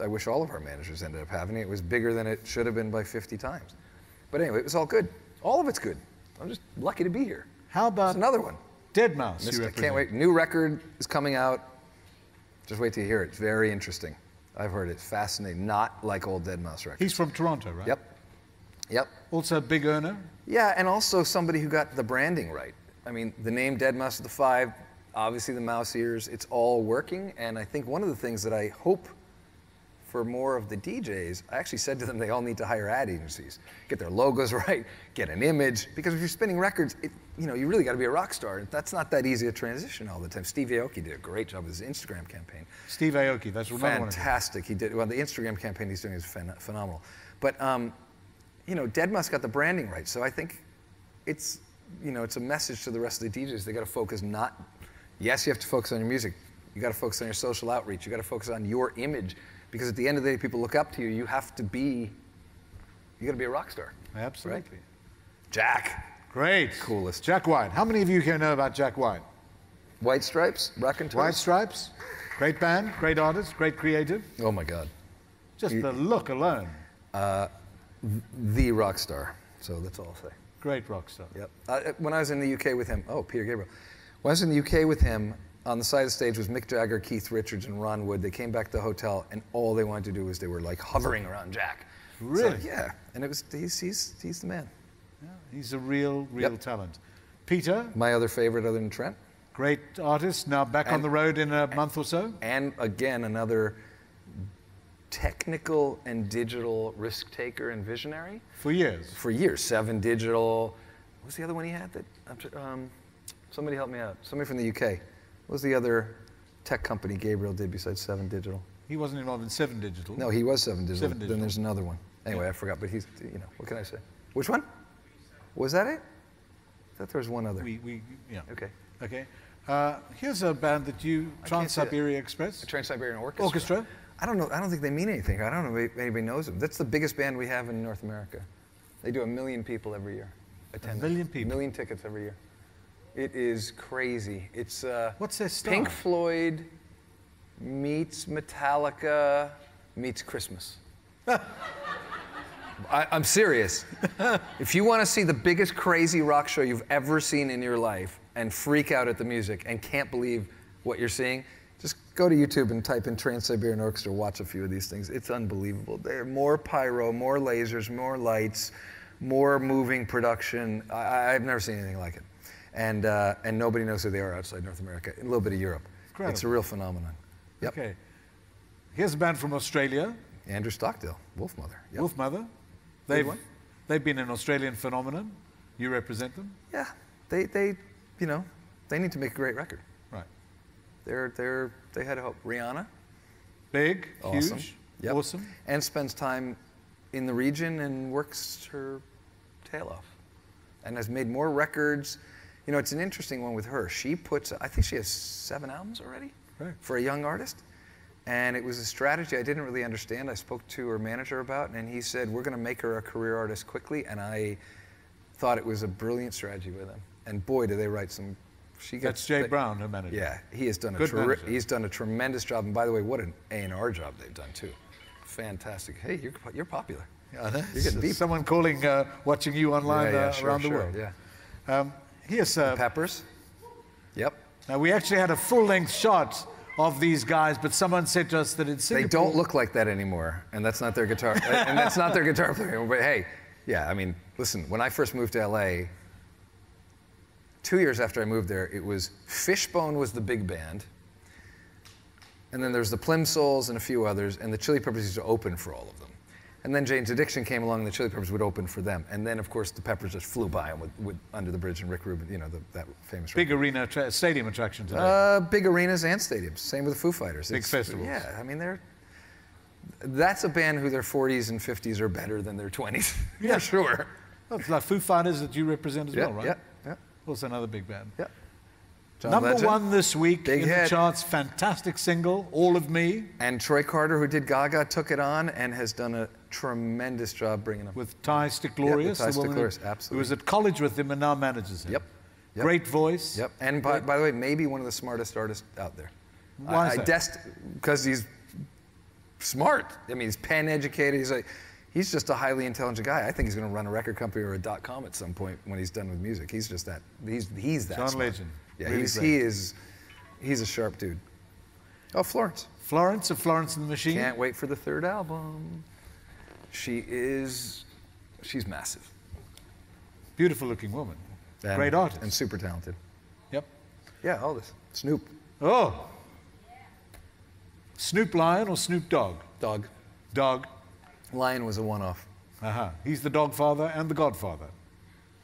I wish all of our managers ended up having it. It was bigger than it should have been by 50 times. But anyway, it was all good. All of it's good. I'm just lucky to be here. How about There's another one? Deadmau? I can't wait. New record is coming out. Just wait till you hear it. It's very interesting. I've heard it. Fascinating. Not like old Deadmau records. He's from Toronto, right? Yep. Also a big earner? Yeah, and also somebody who got the branding right. I mean, the name Deadmau with the 5, obviously the mouse ears, it's all working. And I think one of the things that I hope for more of the DJs, I actually said to them they all need to hire ad agencies. Get their logos right, get an image, because if you're spinning records, you really got to be a rock star. That's not that easy to transition all the time. Steve Aoki did a great job with his Instagram campaign. Steve Aoki, that's another one. Fantastic. He did, well, the Instagram campaign he's doing is phenomenal. But, Deadmau got the branding right, so I think it's a message to the rest of the DJs. They got to focus yes, you have to focus on your music. You got to focus on your social outreach. You got to focus on your image. Because at the end of the day, people look up to you. You got to be a rock star. Absolutely. Right? Jack. Great. Coolest. Jack White. How many of you here know about Jack White? White Stripes, Raconteurs. White Stripes. Great band, great artist, great creative. Oh my God. Just the look alone. The rock star. So that's all I'll say. Great rock star. Yep. When I was in the UK with him, Peter Gabriel. When I was in the UK with him, on the side of the stage was Mick Jagger, Keith Richards, and Ron Wood. They came back to the hotel, and all they wanted to do was they were like hovering around Jack. Really? So, yeah. And it was he's the man. Yeah, he's a real talent. Peter? My other favorite other than Trent. Great artist, now back on the road in a month or so. And again, another technical and digital risk taker and visionary. For years. For years. 7 Digital. What was the other one he had? Somebody help me out. Somebody from the UK. What was the other tech company Gabriel did besides 7 Digital? He wasn't involved in 7 Digital. No, he was 7 Digital. 7 Digital. Then there's another one. Anyway, I forgot, but he's, what can I say? Which one? Was that it? I thought there was one other. Yeah. Okay. Here's a band that you, Trans-Siberia Express. The Trans-Siberian Orchestra. Orchestra. I don't know. I don't think they mean anything. I don't know if anybody knows them. That's the biggest band we have in North America. They do 1 million people every year. Attend. 1 million people. 1 million tickets every year. It is crazy. It's what's their style? Pink Floyd meets Metallica meets Christmas. I'm serious. If you want to see the biggest crazy rock show you've ever seen in your life and freak out at the music and can't believe what you're seeing, just Go to YouTube and type in Trans-Siberian Orchestra, watch a few of these things. It's unbelievable. There are more pyro, more lasers, more lights, more moving production. I've never seen anything like it. And nobody knows who they are outside North America, a little bit of Europe. Incredible. It's a real phenomenon. Yep. Okay. Here's a band from Australia. Andrew Stockdale, Wolfmother. Yep. Wolfmother. They've been an Australian phenomenon. You represent them? Yeah. They need to make a great record. Right. They had hope. Rihanna. Big, Awesome. huge, Yep. awesome. And spends time in the region and works her tail off. And has made more records. You know, it's an interesting one with her. I think she has 7 albums already for a young artist. And it was a strategy I didn't really understand. I spoke to her manager about, and he said, we're going to make her a career artist quickly. And I thought it was a brilliant strategy with them. And boy, do they write some. That's Jay Brown, her manager. Yeah, he has done he's done a tremendous job. And by the way, what an A&R job they've done too. Fantastic. Hey, you're popular. Yeah, you're getting beat. Someone calling, watching you online around the world. Yeah. Here's Peppers. Yep. Now we actually had a full-length shot of these guys, but someone said to us that in Singapore they don't look like that anymore, and that's not their guitar. And that's not their guitar player. But hey, yeah. I mean, listen. When I first moved to LA, 2 years after I moved there, it was Fishbone was the big band, and then there's the Plimsolls and a few others, and the Chili Peppers used to open for all of them. And then Jane's Addiction came along, and the Chili Peppers would open for them. And then, of course, the Peppers just flew by them with Under the Bridge and Rick Rubin, you know, that famous big record. arena stadium attraction today. Big arenas and stadiums. Same with the Foo Fighters. Big festivals. Yeah, I mean, that's a band who their 40s and 50s are better than their 20s. Yeah, sure. Well, it's like Foo Fighters that you represent as well, right? Yeah. Also another big band. Yeah. Number Legend. 1 this week Big in hit. the charts, fantastic single, All of Me. And Troy Carter, who did Gaga, took it on and has done a tremendous job bringing them. With Ty Sticklorius, with Ty the woman Sticklorius, absolutely. who was at college with him and now manages him. Yep. Great voice. Yep. And by the way, maybe one of the smartest artists out there. Why is that? Because he's smart. I mean, he's pen educated. He's just a highly intelligent guy. I think he's going to run a record company or a .com at some point when he's done with music. He's just that. He's that. John smart. Legend. Yeah, Really he's a sharp dude. Oh, Florence. Florence of Florence and the Machine. Can't wait for the 3rd album. She's massive. Beautiful looking woman. And, Great artist. And super talented. Yep. Yeah, all this. Snoop. Oh. Snoop Lion or Snoop Dogg? Dog. Dog. Lion was a one-off. He's the dog father and the godfather.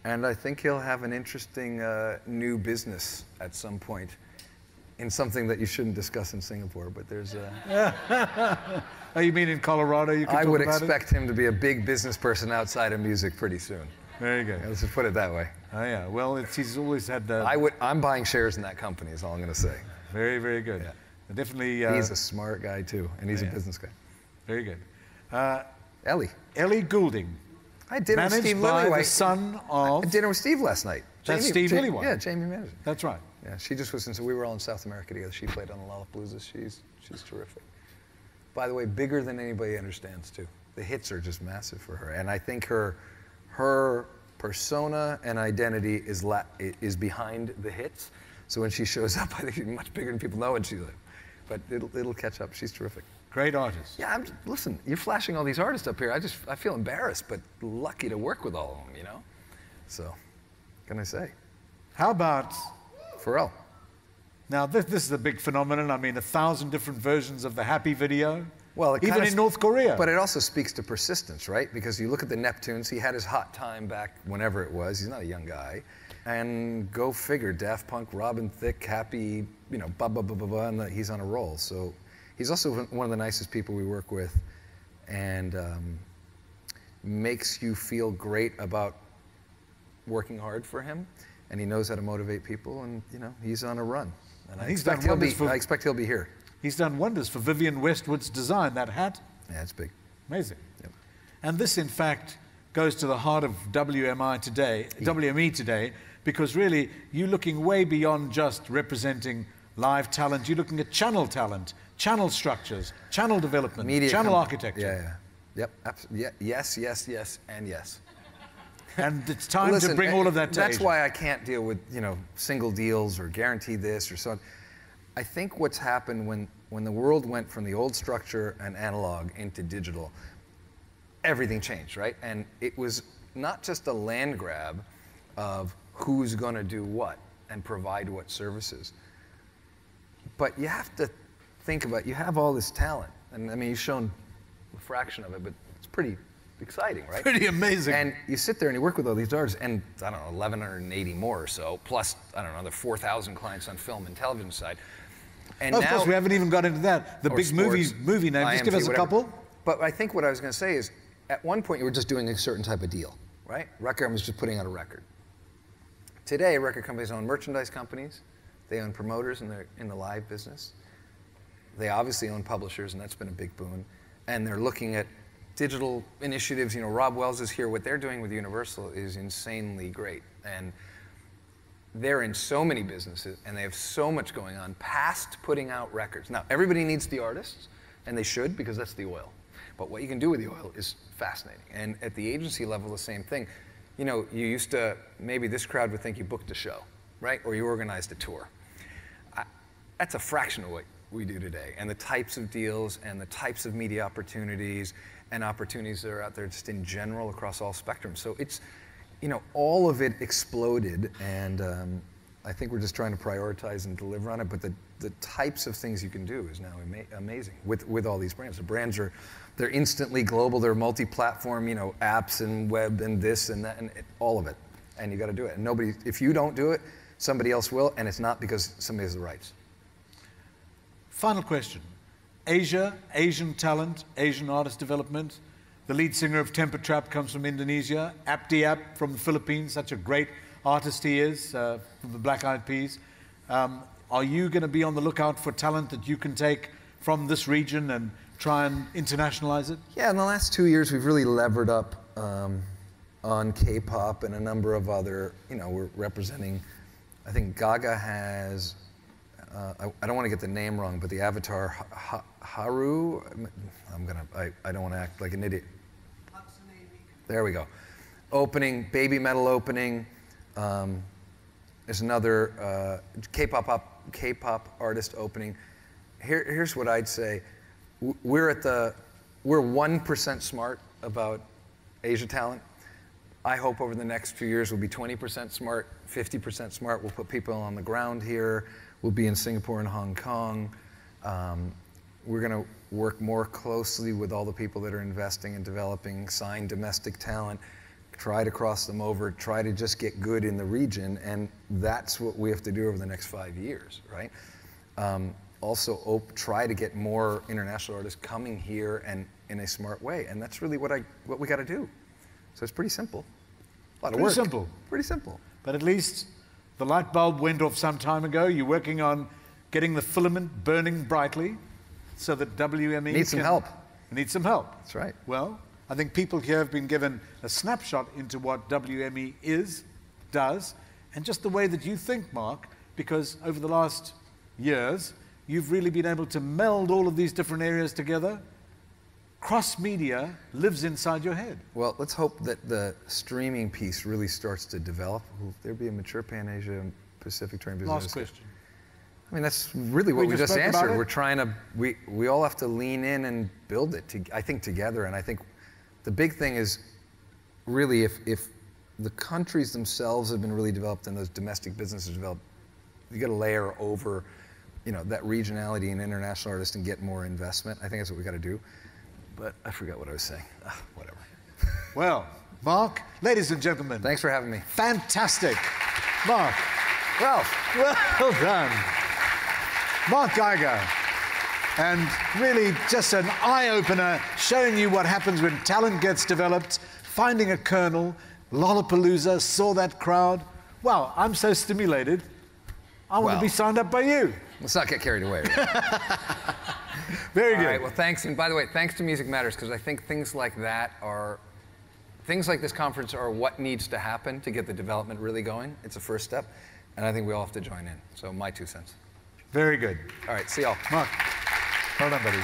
And I think he'll have an interesting new business at some point in something that you shouldn't discuss in Singapore, but there's Oh, you mean in Colorado you can I talk would about expect him to be a big business person outside of music pretty soon. There you go. Let's just put it that way. Oh, yeah. Well, he's always had... I'm buying shares in that company is all I'm going to say. Very, very good. Yeah. Definitely... he's a smart guy, too, and he's a business guy. Very good. Ellie Goulding. I had dinner with Managed Steve by Lillywhite. the son of... I had dinner with Steve last night. That's Steve Lillywhite? Yeah, Jamie managed. That's right. Yeah, she just was, so we were all in South America together. She played on the Lollapaloozas. She's terrific. By the way, bigger than anybody understands, too. The hits are just massive for her. And I think her persona and identity is behind the hits. So when she shows up, I think she's much bigger than people know, and but it'll catch up. She's terrific. Great artist. Yeah, listen, you're flashing all these artists up here. I feel embarrassed, but lucky to work with all of them, you know? So, what can I say? How about... Farrell. Now, this is a big phenomenon. I mean, 1,000 different versions of the Happy video. Well, even in North Korea. But it also speaks to persistence, right? Because you look at the Neptunes, he had his hot time back whenever it was. He's not a young guy. And go figure, Daft Punk, Robin Thicke, Happy, you know, and he's on a roll. So he's also one of the nicest people we work with, and makes you feel great about working hard for him. And he knows how to motivate people, and you know, he's on a run. And I expect he'll be here. He's done wonders for Vivienne Westwood's design, that hat. Yeah, it's big. Amazing. Yep. And this, in fact, goes to the heart of WME today, because really, you're looking way beyond just representing live talent. You're looking at channel talent, channel structures, channel development, channel architecture. Yeah. Yep. Yes, and yes. And it's time to bring all of that to That's Asia. why I can't deal with, you know, single deals or guarantee this or so on. I think what's happened when when the world went from the old structure and analog into digital, everything changed, right? And it was not just a land grab of who's going to do what and provide what services, but you have to think about, you have all this talent, and I mean, you've shown a fraction of it, but it's pretty exciting, right? Pretty amazing. And you sit there and you work with all these artists, and I don't know, 1,180 more or so, plus, I don't know, the 4,000 clients on film and television side. And of course, we haven't even got into that. The big sports, movie name, just give us a couple. But I think what I was going to say is, at one point you were just doing a certain type of deal, right? Record was just putting out a record. Today, record companies own merchandise companies. They own promoters in the live business. They obviously own publishers, and that's been a big boon. And they're looking at digital initiatives. You know, Rob Wells is here. What they're doing with Universal is insanely great. And they're in so many businesses, and they have so much going on past putting out records. Now, everybody needs the artists, and they should, because that's the oil. But what you can do with the oil is fascinating. And at the agency level, the same thing. You know, you used to, maybe this crowd would think you booked a show, right? Or you organized a tour. That's a fraction of what we do today. And the types of deals and the types of media opportunities and opportunities that are out there just in general across all spectrums. So it's, you know, all of it exploded, and I think we're just trying to prioritize and deliver on it, but the types of things you can do is now amazing with all these brands. The brands are, they're instantly global, they're multi-platform, you know, apps and web and this and that, and all of it. And you got to do it. And nobody, if you don't do it, somebody else will, and it's not because somebody has the rights. Final question. Asia, Asian talent, Asian artist development. The lead singer of Temper Trap comes from Indonesia. Apti Ap from the Philippines, such a great artist he is, from the Black Eyed Peas. Are you going to be on the lookout for talent that you can take from this region and try and internationalize it? Yeah, in the last 2 years, we've really levered up on K-pop and a number of other, you know, we're representing, I think Gaga has, I don't want to get the name wrong, but the avatar, Haru, I don't want to act like an idiot. There we go. Opening, Baby Metal opening. There's another K-pop artist opening. Here's what I'd say. We're 1% smart about Asia talent. I hope over the next few years we'll be 20% smart, 50% smart. We'll put people on the ground here. We'll be in Singapore and Hong Kong. We're going to work more closely with all the people that are investing and developing, sign domestic talent, try to cross them over, try to just get good in the region, and that's what we have to do over the next 5 years, right? Also, try to get more international artists coming here and in a smart way, and that's really what we got to do. So it's pretty simple. A lot of work. Pretty simple. Pretty simple. But at least the light bulb went off some time ago. You're working on getting the filament burning brightly so that WME needs some help. Needs some help. That's right. Well, I think people here have been given a snapshot into what WME does, and just the way that you think, Marc, because over the last years, you've really been able to meld all of these different areas together. Cross-media lives inside your head. Well, let's hope that the streaming piece really starts to develop. Will there be a mature Pan-Asia and Pacific touring business? Last question. I mean, that's really what we just answered. We're trying to, we all have to lean in and build it, I think, together. And I think the big thing is really if the countries themselves have been really developed and those domestic businesses developed, you got to layer over, you know, that regionality and international artists and get more investment. I think that's what we got to do. But I forgot what I was saying. Whatever. Well, Marc, ladies and gentlemen. Thanks for having me. Fantastic. Marc. Well done. Marc Geiger. And really just an eye-opener, showing you what happens when talent gets developed, finding a kernel. Lollapalooza, saw that crowd. Wow, I'm so stimulated. I want to be signed up by you. Let's not get carried away. Very good. All right, well, thanks. And by the way, thanks to Music Matters, because I think things like that are, things like this conference are what needs to happen to get the development really going. It's a first step, and I think we all have to join in. So my 2 cents. Very good. All right, see y'all. Marc, well done, buddy.